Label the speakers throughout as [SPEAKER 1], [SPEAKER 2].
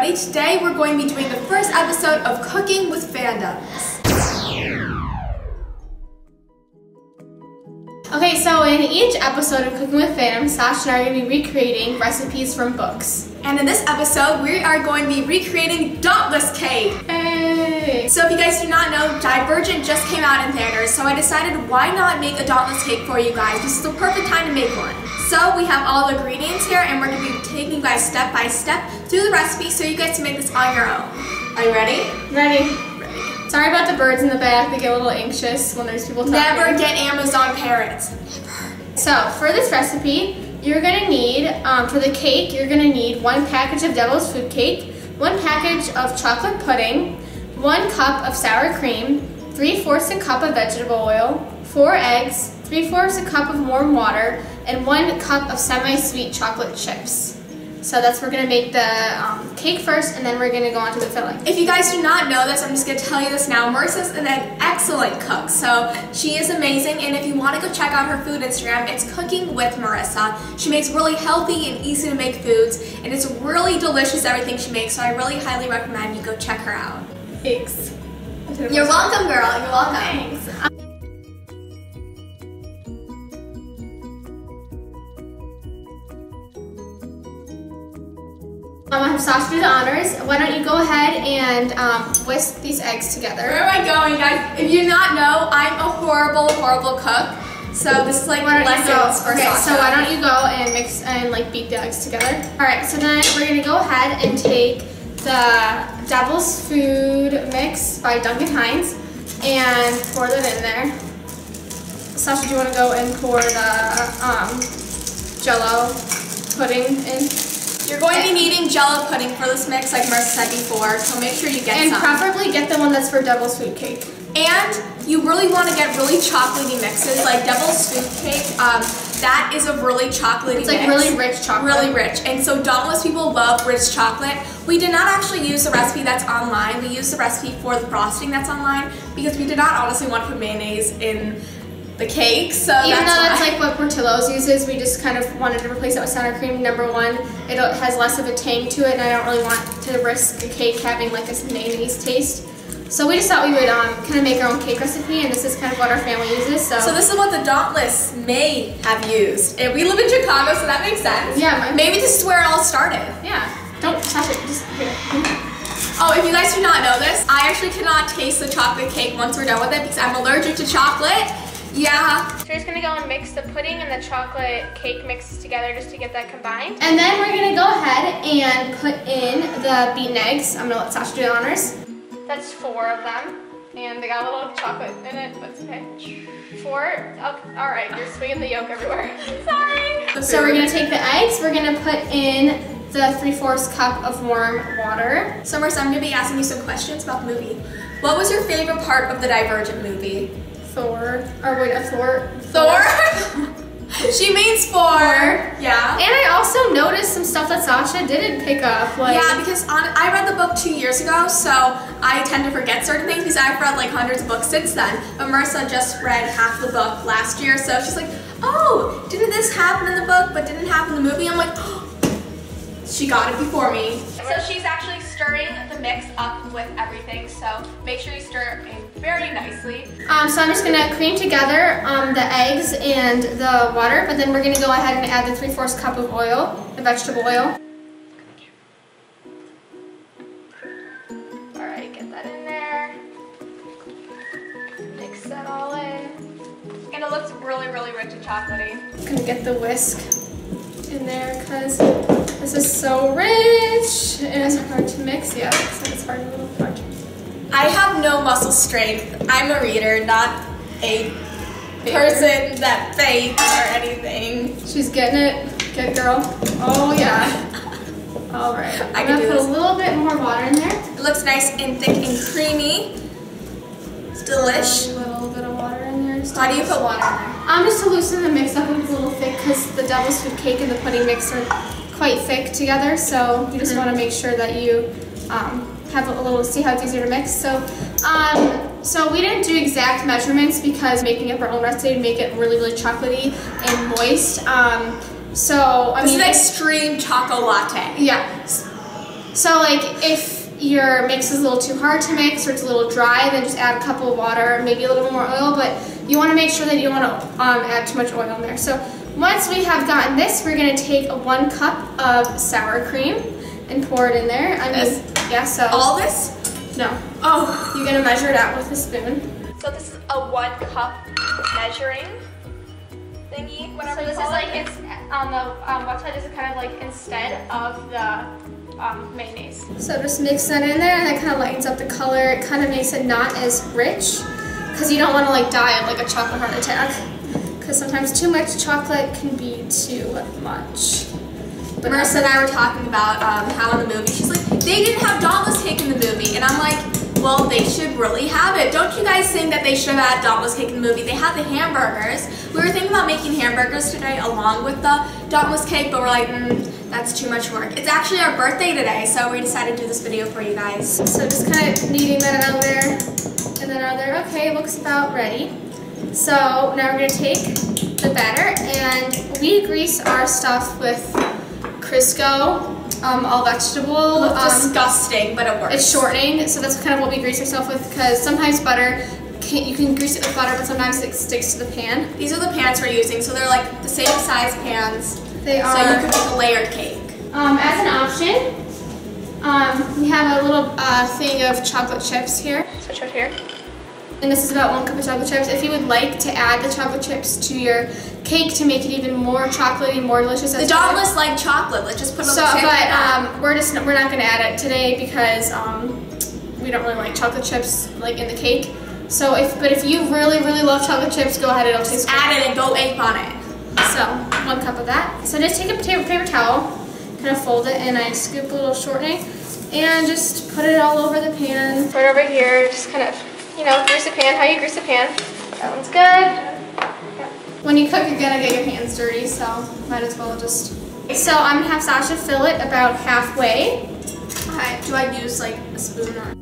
[SPEAKER 1] everybody. Today we're going to be doing the first episode of Cooking with Fandoms.
[SPEAKER 2] Okay, so in each episode of Cooking with Fandoms, Sasha and I are going to be recreating recipes from books.
[SPEAKER 1] And in this episode, we are going to be recreating Dauntless cake.
[SPEAKER 2] Hey!
[SPEAKER 1] So if you guys do not know, Divergent just came out in theaters, so I decided why not make a Dauntless cake for you guys. This is the perfect time to make one. So we have all the ingredients here, and we're going to be taking you guys step by step through the recipe so you guys can make this on your own. Are you ready?
[SPEAKER 2] Ready. Sorry about the birds in the back. They get a little anxious when there's people talking.
[SPEAKER 1] Never get Amazon parrots.
[SPEAKER 2] Never. So for this recipe, you're going to need, for the cake, you're going to need 1 package of Devil's Food Cake, 1 package of chocolate pudding, 1 cup of sour cream, 3/4 a cup of vegetable oil, 4 eggs, 3/4 a cup of warm water, and 1 cup of semi-sweet chocolate chips. So that's, we're gonna make the cake first, and then we're gonna go on to the filling.
[SPEAKER 1] If you guys do not know this, I'm just gonna tell you this now. Marissa's an excellent cook, so she is amazing, and if you wanna go check out her food Instagram, it's Cooking with Marissa. She makes really healthy and easy to make foods, and it's really delicious everything she makes, so I really highly recommend you go check her out.
[SPEAKER 2] Thanks.
[SPEAKER 1] You're welcome, girl, you're welcome.
[SPEAKER 2] Thanks. I have Sasha do the honors. Why don't you go ahead and whisk these eggs together?
[SPEAKER 1] Where am I going, guys? If you do not know, I'm a horrible, horrible cook. So this is like lessons for Sasha.
[SPEAKER 2] So why don't you go and mix and like beat the eggs together? All right, so then we're gonna go ahead and take the Devil's Food Mix by Duncan Hines and pour that in there. Sasha, do you want to go and pour the Jell-O pudding in?
[SPEAKER 1] You're going to be needing Jell-O pudding for this mix, like Marissa said before, so make sure you get some.
[SPEAKER 2] And preferably get the one that's for Devil's Food Cake.
[SPEAKER 1] And you really want to get really chocolatey mixes, like Devil's Food Cake. That is a really chocolatey mix.
[SPEAKER 2] It's like really rich chocolate.
[SPEAKER 1] Really rich. And so Dauntless people love rich chocolate. We did not actually use the recipe that's online. We used the recipe for the frosting that's online because we did not honestly want to put mayonnaise in the cake, so
[SPEAKER 2] even though that's like what Portillo's uses, we just kind of wanted to replace it with sour cream. Number one, it has less of a tang to it, and I don't really want to risk a cake having like a mayonnaise taste. So we just thought we would kind of make our own cake recipe, and this is kind of what our family uses. So
[SPEAKER 1] this is what the Dauntless may have used. And we live in Chicago, so that makes sense.
[SPEAKER 2] Yeah.
[SPEAKER 1] Maybe this is where it all started.
[SPEAKER 2] Yeah. Don't touch it. Just here.
[SPEAKER 1] Oh, if you guys do not know this, I actually cannot taste the chocolate cake once we're done with it because I'm allergic to chocolate. Yeah.
[SPEAKER 2] So we're just gonna go and mix the pudding and the chocolate cake mixes together just to get that combined. And then we're gonna go ahead and put in the beaten eggs. I'm gonna let Sasha do the honors. That's 4 of them. And they got a little chocolate in it, but it's okay. 4? Oh, all right, you're swinging the yolk everywhere. Sorry. So we're gonna take the eggs, we're gonna put in the 3/4 cup of warm water.
[SPEAKER 1] So Marissa, I'm gonna be asking you some questions about the movie. What was your favorite part of the Divergent movie?
[SPEAKER 2] Thor.
[SPEAKER 1] She means 4. Yeah.
[SPEAKER 2] And I also noticed some stuff that Sasha didn't pick up. Like,
[SPEAKER 1] yeah, because I read the book 2 years ago, so I tend to forget certain things because I've read like hundreds of books since then. But Marissa just read half the book last year, so she's like, oh, didn't this happen in the book but didn't happen in the movie? I'm like, oh. She got it before me. So she's actually stirring the mix up with everything, so make sure you stir it very nicely.
[SPEAKER 2] So I'm just gonna cream together the eggs and the water, but then we're gonna go ahead and add the 3/4 cup of oil, the vegetable oil. All right, get that in there. Mix that all in.
[SPEAKER 1] And it looks really, really rich and chocolatey.
[SPEAKER 2] I'm gonna get the whisk in there because this is so rich and hard to mix. Yeah, it's hard, a little hard.
[SPEAKER 1] I have no muscle strength. I'm a reader, not a person that bakes or anything.
[SPEAKER 2] She's getting it. Good girl. Oh yeah. All right. I'm gonna put a little bit more water in there.
[SPEAKER 1] It looks nice and thick and creamy. It's delish.
[SPEAKER 2] A little bit of water in there.
[SPEAKER 1] Why do you put water in there?
[SPEAKER 2] Just to loosen the mix up. It's a little thick because the Devil's Food Cake and the pudding mix are quite thick together. So you just want to make sure that you have a little, see how it's easier to mix. So we didn't do exact measurements because making up our own recipe to make it really, really chocolatey and moist. So I mean,
[SPEAKER 1] this is extreme choco latte.
[SPEAKER 2] Yeah. So like if your mix is a little too hard to mix or it's a little dry, then just add a cup of water, maybe a little more oil, but you want to make sure that you don't want to add too much oil in there. So once we have gotten this, we're going to take 1 cup of sour cream and pour it in there. I mean, yeah, so.
[SPEAKER 1] All this?
[SPEAKER 2] No.
[SPEAKER 1] Oh.
[SPEAKER 2] You're going to measure it out with a spoon.
[SPEAKER 1] So this is a 1 cup measuring thingy, whatever.
[SPEAKER 2] So this is like, it's on the website, this is kind of like instead of the mayonnaise. So just mix that in there and that kind of lightens up the color. It kind of makes it not as rich because you don't want to like die of like a chocolate heart attack. Because sometimes too much chocolate can be too much. But
[SPEAKER 1] Marissa and I were talking about how in the movie, she's like, they didn't have Dauntless cake in the movie. And I'm like, well, they should really have it. Don't you guys think that they should have had Dauntless cake in the movie? They had the hamburgers. We were thinking about making hamburgers today along with the Dauntless cake, but we're like, that's too much work. It's actually our birthday today, so we decided to do this video for you guys. So just kind of kneading that out there and then out there. Okay, looks about ready. So now we're going to take the batter and we grease our stuff with Crisco, all vegetable. Looks disgusting, but it works.
[SPEAKER 2] It's shortening, so that's kind of what we grease ourselves with because sometimes butter, you can grease it with butter, but sometimes it sticks to the pan. These are the pans we're using, so they're like the same size pans. They are. So you can make a layered cake. As an option, we have a little thing of chocolate chips here. Switch right here. And this is about 1 cup of chocolate chips. If you would like to add the chocolate chips to your cake to make it even more chocolatey, more delicious. The Dauntless like chocolate. Let's just put a little but we're not going to add it today because we don't really like chocolate chips like in the cake. So if you really love chocolate chips, go ahead and just add it and go ape on it. So 1 cup of that. So just take a paper towel, kind of fold it, and I scoop a little shortening and just put it all over the pan. Right over here, just kind of, you know, grease the pan, how you grease the pan. That one's good. When you cook, you're gonna get your hands dirty, so might as well just. So I'm gonna have Sasha fill it about halfway. Alright, do I use like a spoon or?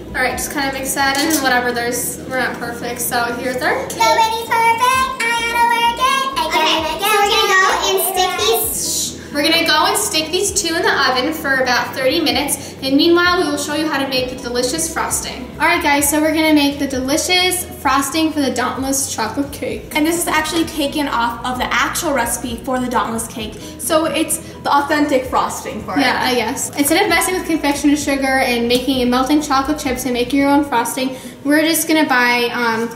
[SPEAKER 2] Alright, just kind of mix that in and whatever, we're not perfect, so here's our cake.
[SPEAKER 3] Nobody's perfect, I gotta work it. Okay, so we're gonna go and stick these.
[SPEAKER 2] We're gonna go and stick these 2 in the oven for about 30 minutes, and meanwhile we will show you how to make the delicious frosting. Alright guys, so we're gonna make the delicious frosting for the Dauntless chocolate cake.
[SPEAKER 1] And this is actually taken off of the actual recipe for the Dauntless cake, so it's the authentic frosting for it.
[SPEAKER 2] Yeah, I guess. Instead of messing with confectioner's sugar and making melting chocolate chips and making your own frosting, we're just gonna buy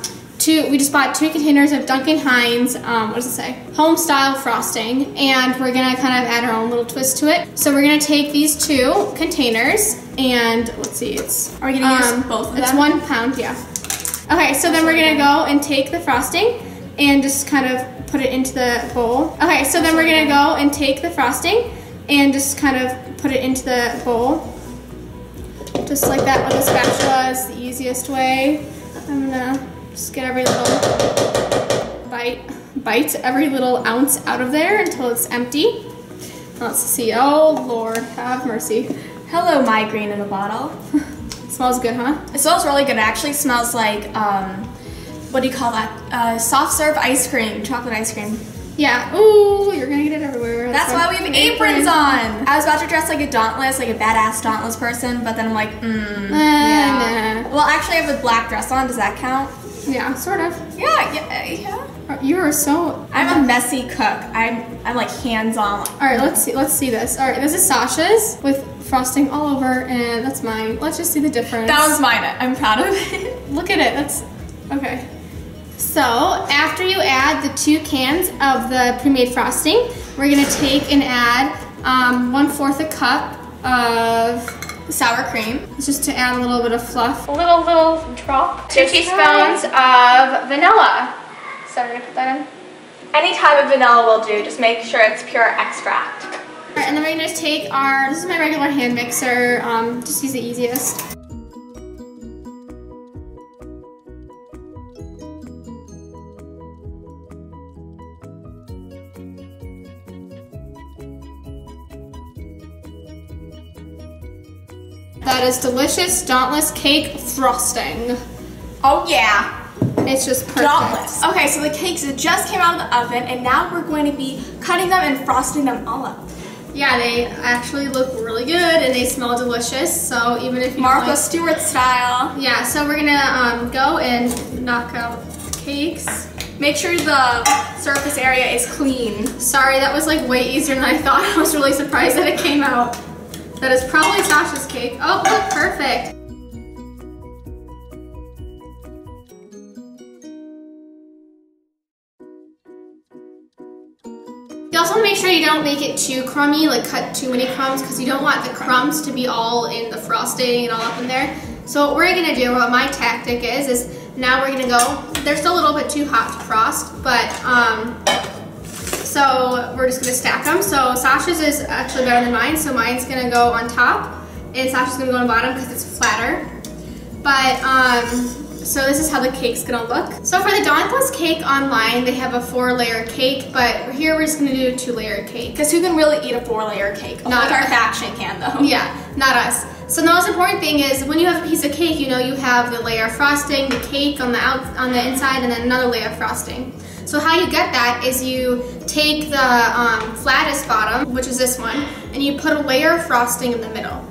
[SPEAKER 2] we just bought 2 containers of Duncan Hines, what does it say? Home style frosting, and we're gonna kind of add our own little twist to it. So we're gonna take these 2 containers and let's see,
[SPEAKER 1] are we gonna use both of them?
[SPEAKER 2] It's 1 pound, yeah. Okay, so then we're gonna go and take the frosting and just kind of put it into the bowl. Okay, so then we're gonna go and take the frosting and just kind of put it into the bowl. Just like that with a spatula is the easiest way. I'm gonna just get every little bite every little ounce out of there until it's empty. Let's see, oh Lord, have mercy.
[SPEAKER 1] Hello, migraine in a bottle.
[SPEAKER 2] Smells good, huh?
[SPEAKER 1] It smells really good. It actually smells like, what do you call that? Soft serve ice cream, chocolate ice cream.
[SPEAKER 2] Yeah, ooh, you're gonna get it everywhere.
[SPEAKER 1] That's why we have aprons on. I was about to dress like a Dauntless, like a badass Dauntless person, but then I'm like, yeah.
[SPEAKER 2] Nah.
[SPEAKER 1] Well, actually I have a black dress on, does that count?
[SPEAKER 2] Yeah, sort of.
[SPEAKER 1] Yeah.
[SPEAKER 2] You are so.
[SPEAKER 1] I'm a messy cook. I'm like hands-on.
[SPEAKER 2] All right, let's see this. All right, this is Sasha's with frosting all over, and that's mine. Let's just see the difference.
[SPEAKER 1] That was mine. I'm proud of it.
[SPEAKER 2] Look at it. That's okay. So after you add the 2 cans of the pre-made frosting, we're gonna take and add 1/4 a cup of sour cream. It's just to add a little bit of fluff. A little drop. 2 teaspoons of vanilla. So we're gonna put that in.
[SPEAKER 1] Any type of vanilla will do. Just make sure it's pure extract.
[SPEAKER 2] All right, and then we're gonna just take this is my regular hand mixer. Just use the easiest. That is delicious Dauntless cake frosting.
[SPEAKER 1] Oh yeah.
[SPEAKER 2] And It's just perfect.
[SPEAKER 1] Dauntless. Okay, so the cakes just came out of the oven, and now we're going to be cutting them and frosting them all up.
[SPEAKER 2] Yeah, they actually look really good and they smell delicious. So even if you
[SPEAKER 1] Martha Stewart style.
[SPEAKER 2] Yeah, so we're gonna go and knock out the cakes.
[SPEAKER 1] Make sure the surface area is clean.
[SPEAKER 2] Sorry, that was like way easier than I thought. I was really surprised that it came out. That is probably Sasha's cake. Oh, look, perfect. You also want to make sure you don't make it too crummy, like cut too many crumbs, because you don't want the crumbs to be all in the frosting and all up in there. So what we're going to do, what my tactic is now we're going to go, they're still a little bit too hot to frost, but so we're just going to stack them. So Sasha's is actually better than mine, so mine's going to go on top, and Sasha's going to go on the bottom because it's flatter. But so this is how the cake's gonna look. So for the Dauntless cake online, they have a 4-layer cake, but here we're just gonna do a 2-layer cake.
[SPEAKER 1] Because who can really eat a 4-layer cake?
[SPEAKER 2] Not
[SPEAKER 1] our faction can though.
[SPEAKER 2] Yeah, not us. So the most important thing is when you have a piece of cake, you know you have the layer of frosting, the cake on the inside, and then another layer of frosting. So how you get that is you take the flattest bottom, which is this one, and you put a layer of frosting in the middle.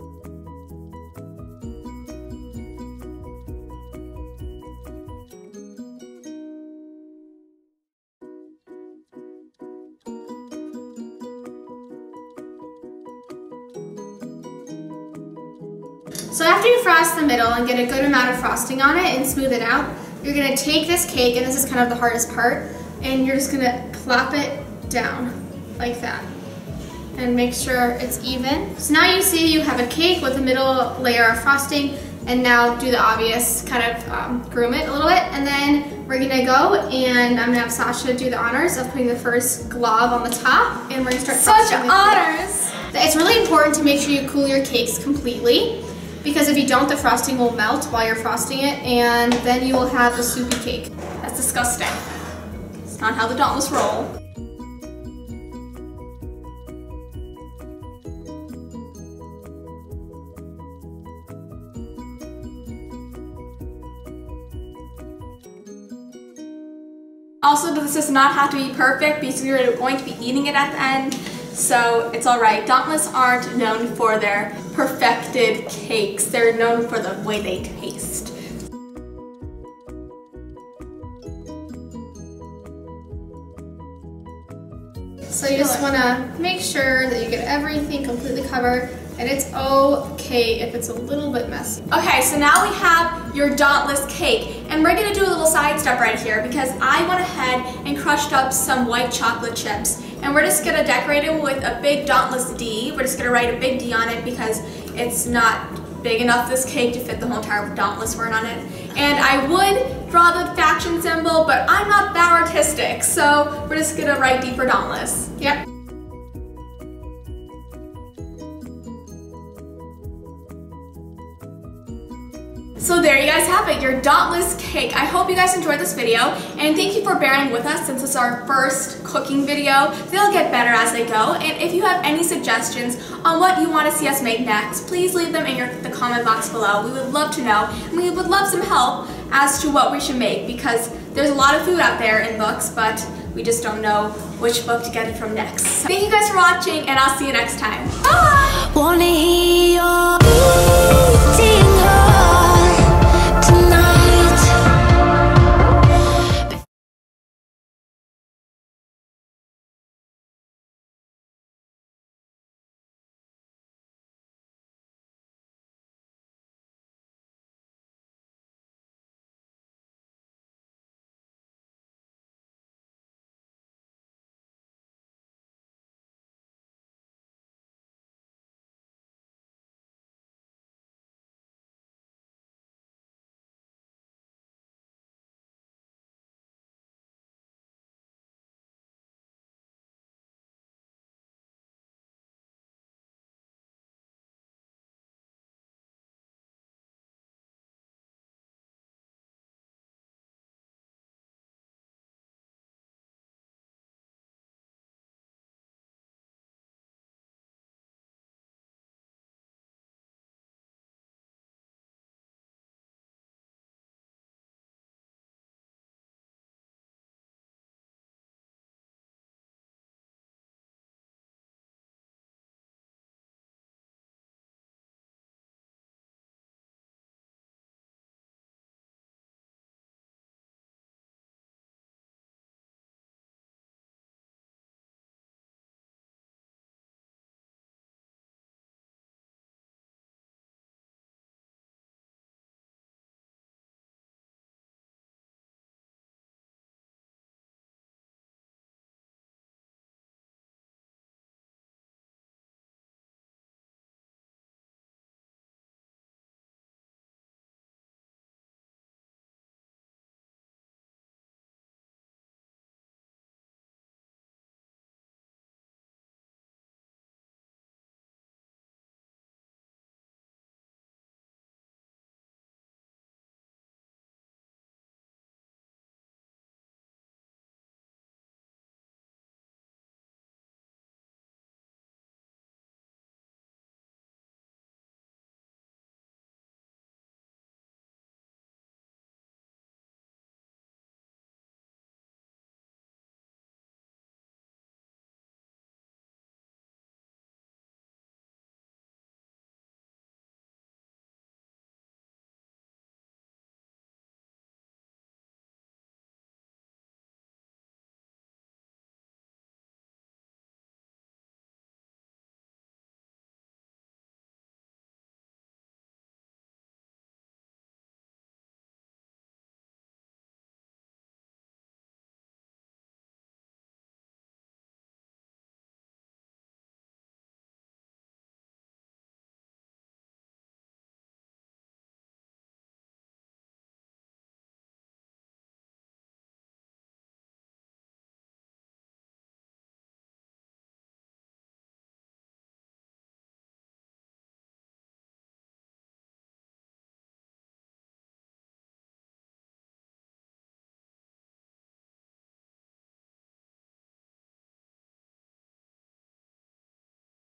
[SPEAKER 2] So after you frost the middle and get a good amount of frosting on it and smooth it out, you're gonna take this cake, and this is kind of the hardest part, and you're just gonna plop it down like that and make sure it's even. So now you see you have a cake with a middle layer of frosting, and now do the obvious, kind of groom it a little bit, and then we're gonna go and I'm gonna have Sasha do the honors of putting the first glob on the top, and we're gonna start frosting.
[SPEAKER 1] Such honors!
[SPEAKER 2] It's really important to make sure you cool your cakes completely, because if you don't, the frosting will melt while you're frosting it, and then you will have a soupy cake.
[SPEAKER 1] That's disgusting. It's not how the Dauntless roll. Also, this does not have to be perfect because you're going to be eating it at the end, so it's alright. Dauntless aren't known for their perfected cakes. They're known for the way they taste.
[SPEAKER 2] So you just want to make sure that you get everything completely covered, and it's okay if it's a little bit messy.
[SPEAKER 1] Okay, so now we have your Dauntless cake, and we're gonna do a little side step right here because I went ahead and crushed up some white chocolate chips, and we're just gonna decorate it with a big Dauntless D. We're just gonna write a big D on it because it's not big enough, this cake, to fit the whole entire Dauntless word on it. And I would draw the faction symbol, but I'm not that artistic, so we're just gonna write D for Dauntless.
[SPEAKER 2] Yep.
[SPEAKER 1] So there you guys have it, your Dauntless cake. I hope you guys enjoyed this video, and thank you for bearing with us since it's our first cooking video. They'll get better as they go, and if you have any suggestions on what you want to see us make next, please leave them in the comment box below. We would love to know, and we would love some help as to what we should make, because there's a lot of food out there in books, but we just don't know which book to get it from next. Thank you guys for watching, and I'll see you next time. Bye!